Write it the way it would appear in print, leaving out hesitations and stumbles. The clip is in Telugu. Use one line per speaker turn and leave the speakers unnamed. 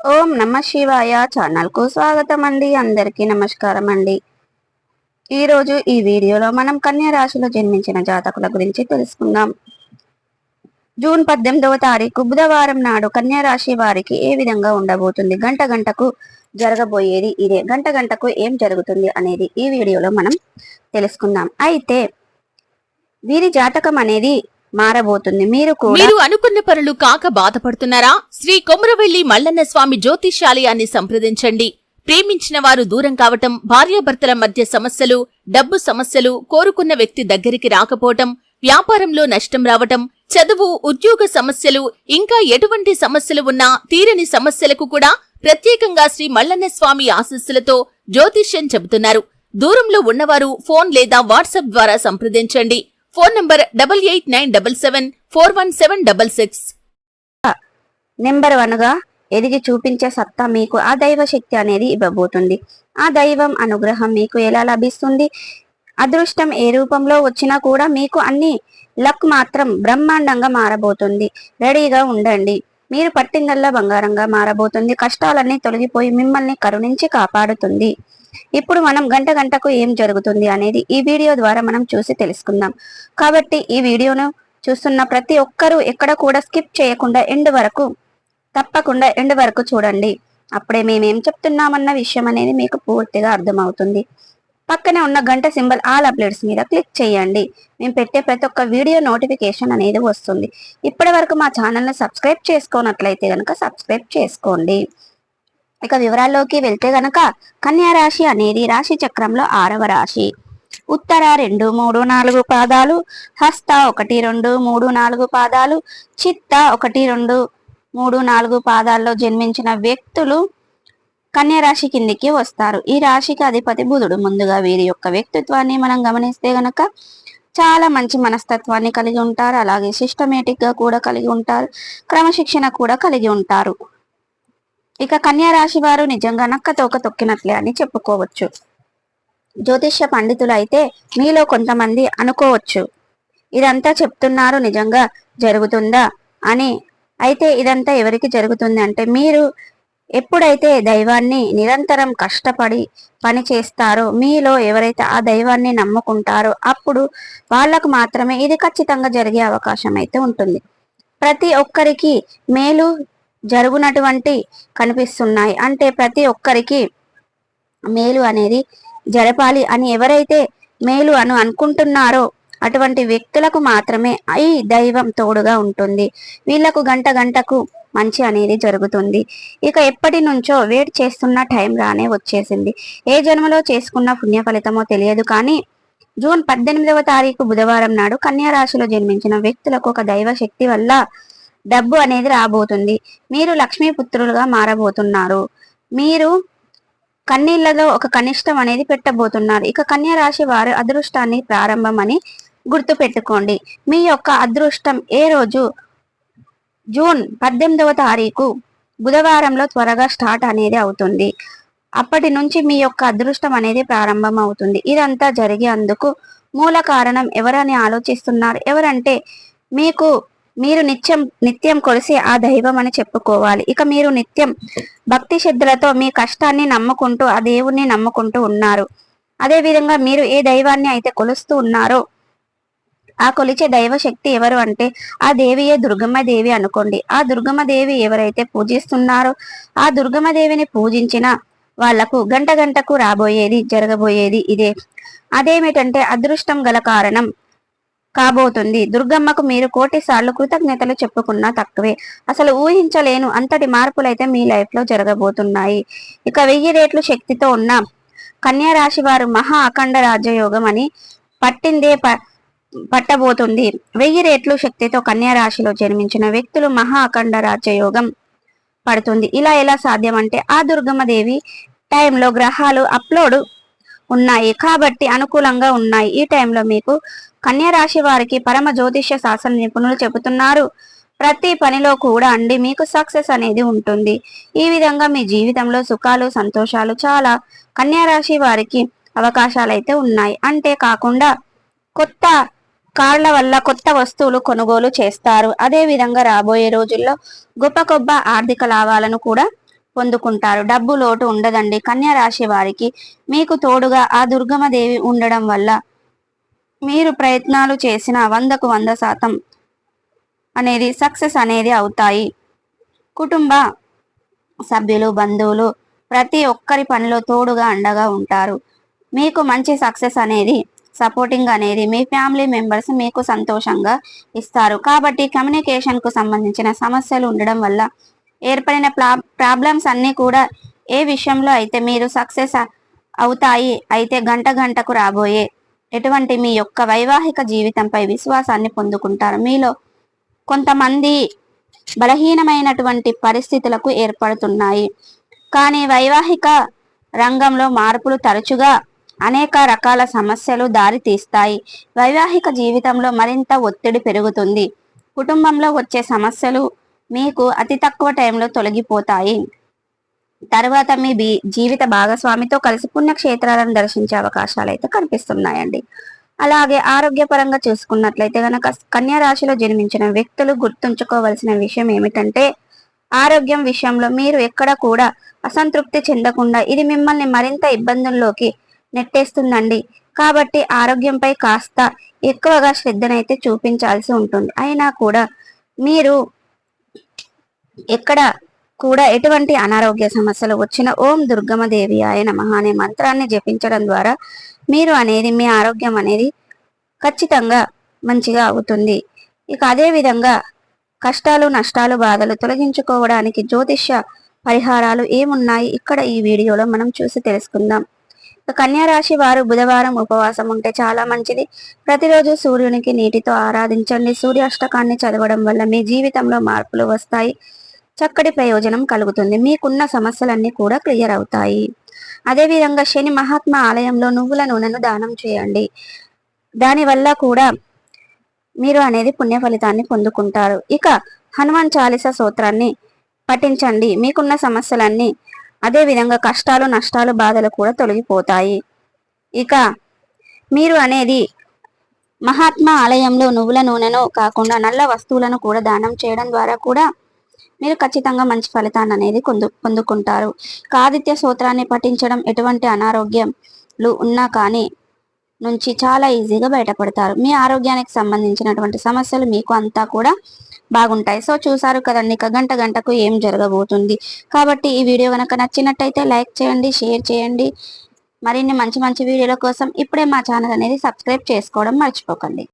ఓం నమ శివాయ ఛానల్ కు స్వాగతం అండి. అందరికీ నమస్కారం అండి. ఈరోజు ఈ వీడియోలో మనం కన్యా రాశిలో జన్మించిన జాతకుల గురించి తెలుసుకుందాం. జూన్ 18వ తారీఖు బుధవారం నాడు కన్యా రాశి వారికి ఏ విధంగా ఉండబోతుంది, గంట గంటకు జరగబోయేది ఇదే, గంట గంటకు ఏం జరుగుతుంది అనేది ఈ వీడియోలో మనం తెలుసుకుందాం. అయితే వీరి జాతకం అనేది మారబోతుంది.
మీరు అనుకున్న పనులు కాక బాధపడుతున్నారా? శ్రీ కొమురవెల్లి మల్లన్న స్వామి జ్యోతిష్యాలయాన్ని సంప్రదించండి. ప్రేమించిన వారు దూరం కావటం, భార్యాభర్తల మధ్య సమస్యలు, డబ్బు సమస్యలు, కోరుకున్న వ్యక్తి దగ్గరికి రాకపోవటం, వ్యాపారంలో నష్టం రావటం, చదువు, ఉద్యోగ సమస్యలు, ఇంకా ఎటువంటి సమస్యలు ఉన్నా తీరని సమస్యలకు కూడా ప్రత్యేకంగా శ్రీ మల్లన్న స్వామి ఆశీస్సులతో జ్యోతిష్యం చెబుతున్నారు. దూరంలో ఉన్నవారు ఫోన్ లేదా వాట్సాప్ ద్వారా సంప్రదించండి. Phone number 8897741766.
నెంబర్ 1 గా ఎదిగి చూపించే సత్తా మీకు ఆ దైవ శక్తి అనేది ఇవ్వబోతుంది. ఆ దైవం అనుగ్రహం మీకు ఎలా లభిస్తుంది? అదృష్టం ఏ రూపంలో వచ్చినా కూడా మీకు అన్ని లక్ మాత్రం బ్రహ్మాండంగా మారబోతుంది. రెడీగా ఉండండి. మీరు పట్టిందల్లా బంగారంగా మారబోతుంది. కష్టాలన్నీ తొలగిపోయి మిమ్మల్ని కరుణించి కాపాడుతుంది. ఇప్పుడు మనం గంట గంటకు ఏం జరుగుతుంది అనేది ఈ వీడియో ద్వారా మనం చూసి తెలుసుకుందాం. కాబట్టి ఈ వీడియోను చూస్తున్న ప్రతి ఒక్కరూ ఎక్కడ కూడా స్కిప్ చేయకుండా తప్పకుండా ఎండ్ వరకు చూడండి. అప్పుడే మేమేం చెప్తున్నామన్న విషయం అనేది మీకు పూర్తిగా అర్థమవుతుంది. పక్కనే ఉన్న గంట సింబల్ ఆల్ అప్డేట్స్ మీద క్లిక్ చేయండి. మేము పెట్టే ప్రతి ఒక్క వీడియో నోటిఫికేషన్ అనేది వస్తుంది. ఇప్పటి వరకు మా ఛానల్ని సబ్స్క్రైబ్ చేసుకోనట్లయితే గనక సబ్స్క్రైబ్ చేసుకోండి. ఇక వివరాల్లోకి వెళ్తే గనక కన్యా రాశి అనేది రాశి చక్రంలో 6వ రాశి. ఉత్తర 2, 3, 4 పాదాలు, హస్త 1, 2, 3, 4 పాదాలు, చిత్త 1, 2, 3, 4 పాదాల్లో జన్మించిన వ్యక్తులు కన్యా రాశి కిందికి వస్తారు. ఈ రాశికి అధిపతి బుధుడు. ముందుగా వీరి యొక్క వ్యక్తిత్వాన్ని మనం గమనిస్తే గనక చాలా మంచి మనస్తత్వాన్ని కలిగి ఉంటారు. అలాగే సిస్టమేటిక్ గా కూడా కలిగి ఉంటారు. క్రమశిక్షణ కూడా కలిగి ఉంటారు. ఇక కన్యా రాశి వారు నిజంగా నక్క తోక తొక్కినట్లే అని చెప్పుకోవచ్చు. జ్యోతిష్య పండితులు అయితే మీలో కొంతమంది అనుకోవచ్చు, ఇదంతా చెప్తున్నారు నిజంగా జరుగుతుందా అని. అయితే ఇదంతా ఎవరికి జరుగుతుంది అంటే, మీరు ఎప్పుడైతే దైవాన్ని నిరంతరం కష్టపడి పని చేస్తారో, మీలో ఎవరైతే ఆ దైవాన్ని నమ్ముకుంటారో అప్పుడు వాళ్లకు మాత్రమే ఇది ఖచ్చితంగా జరిగే అవకాశం అయితే ఉంటుంది. ప్రతి ఒక్కరికి మేలు జరుగునటువంటి కనిపిస్తున్నాయి. అంటే ప్రతి ఒక్కరికి మేలు అనేది జరపాలి అని ఎవరైతే మేలు అనుకుంటున్నారో అటువంటి వ్యక్తులకు మాత్రమే ఈ దైవం తోడుగా ఉంటుంది. వీళ్లకు గంట గంటకు మంచి అనేది జరుగుతుంది. ఇక ఎప్పటి నుంచో వెయిట్ చేస్తున్న టైం రానే వచ్చేసింది. ఏ జన్మలో చేసుకున్న పుణ్య ఫలితమో తెలియదు కానీ జూన్ 18వ తారీఖు బుధవారం నాడు కన్యా రాశిలో జన్మించిన వ్యక్తులకు ఒక దైవ శక్తి వల్ల డబ్బు అనేది రాబోతుంది. మీరు లక్ష్మీపుత్రులుగా మారబోతున్నారు. మీరు కన్నీళ్లలో ఒక కనిష్టం అనేది పెట్టబోతున్నారు. ఇక కన్యా రాశి వారు అదృష్టాన్ని ప్రారంభం అని గుర్తు పెట్టుకోండి. మీ యొక్క అదృష్టం ఏ రోజు జూన్ 18వ తారీఖు బుధవారంలో త్వరగా స్టార్ట్ అనేది అవుతుంది. అప్పటి నుంచి మీ యొక్క అదృష్టం అనేది ప్రారంభం అవుతుంది. ఇదంతా జరిగేందుకు మూల కారణం ఎవరని ఆలోచిస్తున్నారు? ఎవరంటే మీరు నిత్యం కొలిసే ఆ దైవం అని చెప్పుకోవాలి. ఇక మీరు నిత్యం భక్తి శ్రద్ధలతో మీ కష్టాన్ని నమ్ముకుంటూ ఆ దేవుణ్ణి నమ్ముకుంటూ ఉన్నారు. అదే విధంగా మీరు ఏ దైవాన్ని అయితే కొలుస్తూ ఉన్నారో ఆ కొలిచే దైవ శక్తి ఎవరు అంటే ఆ దేవియే దుర్గమ్మ దేవి అనుకోండి. ఆ దుర్గమ్మ దేవి ఎవరైతే పూజిస్తున్నారో ఆ దుర్గమ్మ దేవిని పూజించిన వాళ్లకు గంట గంటకు జరగబోయేది ఇదే. అదేమిటంటే అదృష్టం గల కారణం కాబోతుంది. దుర్గమ్మకు మీరు 1,000 సార్లు కృతజ్ఞతలు చెప్పుకున్నా తక్కువే. అసలు ఊహించలేను అంతటి మార్పులైతే మీ లైఫ్ లో జరగబోతున్నాయి. ఇక 1000 రెట్లు శక్తితో ఉన్న కన్యా రాశి వారు మహా అఖండ రాజయోగం అని పట్టబోతుంది. 1000 రెట్లు శక్తితో కన్యా రాశిలో జన్మించిన వ్యక్తులు మహా అఖండ రాజయోగం పడుతుంది. ఇలా ఎలా సాధ్యం అంటే ఆ దుర్గమ్మ దేవి టైంలో గ్రహాలు అప్లోడ్ ఉన్నాయి కాబట్టి అనుకూలంగా ఉన్నాయి. ఈ టైంలో మీకు కన్యా రాశి వారికి పరమ జ్యోతిష్య శాస్త్ర నిపుణులు చెబుతున్నారు, ప్రతి పనిలో కూడా మీకు సక్సెస్ అనేది ఉంటుంది. ఈ విధంగా మీ జీవితంలో సుఖాలు సంతోషాలు చాలా కన్యా రాశి వారికి అవకాశాలు అయితే ఉన్నాయి. అంతే కాకుండా కొత్త కార్ల వల్ల కొత్త వస్తువులు కొనుగోలు చేస్తారు. అదే విధంగా రాబోయే రోజుల్లో గొప్ప ఆర్థిక లాభాలను కూడా పొందుకుంటారు. డబ్బు లోటు ఉండదండి. కన్యా రాశి వారికి మీకు తోడుగా ఆ దుర్గమ్మ దేవి ఉండడం వల్ల మీరు ప్రయత్నాలు చేసిన 100కు 100% అనేది సక్సెస్ అనేది అవుతాయి. కుటుంబ సభ్యులు, బంధువులు ప్రతి ఒక్కరి పనిలో తోడుగా అండగా ఉంటారు. మీకు మంచి సక్సెస్ అనేది సపోర్టింగ్ అనేది మీ ఫ్యామిలీ మెంబర్స్ మీకు సంతోషంగా ఇస్తారు. కాబట్టి కమ్యూనికేషన్ కు సంబంధించిన సమస్యలు ఉండడం వల్ల ఏర్పడిన ప్రాబ్లమ్స్ అన్నీ కూడా ఏ విషయంలో అయితే మీరు సక్సెస్ అవుతాయి. అయితే గంటకు రాబోయే ఎటువంటి మీ యొక్క వైవాహిక జీవితంపై విశ్వాసాన్ని పొందుకుంటారు. మీలో కొంతమంది బలహీనమైనటువంటి పరిస్థితులకు ఏర్పడుతున్నాయి. కానీ వైవాహిక రంగంలో మార్పులు తరచుగా అనేక రకాల సమస్యలు దారి తీస్తాయి. వైవాహిక జీవితంలో మరింత ఒత్తిడి పెరుగుతుంది. కుటుంబంలో వచ్చే సమస్యలు మీకు అతి తక్కువ టైంలో తొలగిపోతాయి. తర్వాత మీ జీవిత భాగస్వామితో కలిసి పుణ్యక్షేత్రాలను దర్శించే అవకాశాలు అయితే కనిపిస్తున్నాయండి. అలాగే ఆరోగ్యపరంగా చూసుకున్నట్లయితే గనక కన్యా రాశిలో జన్మించిన వ్యక్తులు గుర్తుంచుకోవలసిన విషయం ఏమిటంటే ఆరోగ్యం విషయంలో మీరు ఎక్కడ కూడా అసంతృప్తి చెందకుండా ఇది మిమ్మల్ని మరింత ఇబ్బందుల్లోకి నెట్టేస్తుందండి. కాబట్టి ఆరోగ్యంపై కాస్త ఎక్కువగా శ్రద్ధనైతే చూపించాల్సి ఉంటుంది. అయినా కూడా మీరు ఎక్కడ కూడా ఎటువంటి అనారోగ్య సమస్యలు వచ్చిన ఓం దుర్గమ్మ దేవి ఆయన నమః అనే మంత్రాన్ని జపించడం ద్వారా మీరు అనేది మీ ఆరోగ్యం అనేది ఖచ్చితంగా మంచిగా అవుతుంది. ఇక అదే విధంగా కష్టాలు, నష్టాలు, బాధలు తొలగించుకోవడానికి జ్యోతిష్య పరిహారాలు ఏమున్నాయి ఇక్కడ ఈ వీడియోలో మనం చూసి తెలుసుకుందాం. కన్యా రాశి వారు బుధవారం ఉపవాసం ఉంటే చాలా మంచిది. ప్రతిరోజు సూర్యునికి నీటితో ఆరాధించండి. సూర్యాష్టకాన్ని చదవడం వల్ల మీ జీవితంలో మార్పులు వస్తాయి. చక్కటి ప్రయోజనం కలుగుతుంది. మీకున్న సమస్యలన్నీ కూడా క్లియర్ అవుతాయి. అదేవిధంగా శని మహాత్మ ఆలయంలో నువ్వుల నూనెను దానం చేయండి. దానివల్ల కూడా మీరు అనేది పుణ్య ఫలితాన్ని పొందుకుంటారు. ఇక హనుమాన్ చాలీస స్తోత్రాన్ని పఠించండి. మీకున్న సమస్యలన్నీ అదే విధంగా కష్టాలు, నష్టాలు, బాధలు కూడా తొలగిపోతాయి. ఇక మీరు అనేది మహాత్మా ఆలయంలో నువ్వుల నూనెను కాకుండా నల్ల వస్తువులను కూడా దానం చేయడం ద్వారా కూడా మీరు ఖచ్చితంగా మంచి ఫలితాన్ని అనేది పొందుకుంటారు. ఆదిత్య స్తోత్రాన్ని పఠించడం ఎటువంటి అనారోగ్యాలు ఉన్నా కానీ నుంచి చాలా ఈజీగా బయటపడతారు. మీ ఆరోగ్యానికి సంబంధించినటువంటి సమస్యలు మీకు అంతా కూడా బాగుంటాయి. సో చూసారు కదండి, ఇక గంటకు ఏం జరగబోతుంది. కాబట్టి ఈ వీడియో కనుక నచ్చినట్టయితే లైక్ చేయండి, షేర్ చేయండి. మరిన్ని మంచి వీడియోల కోసం ఇప్పుడే మా ఛానల్ అనేది సబ్స్క్రైబ్ చేసుకోవడం మర్చిపోకండి.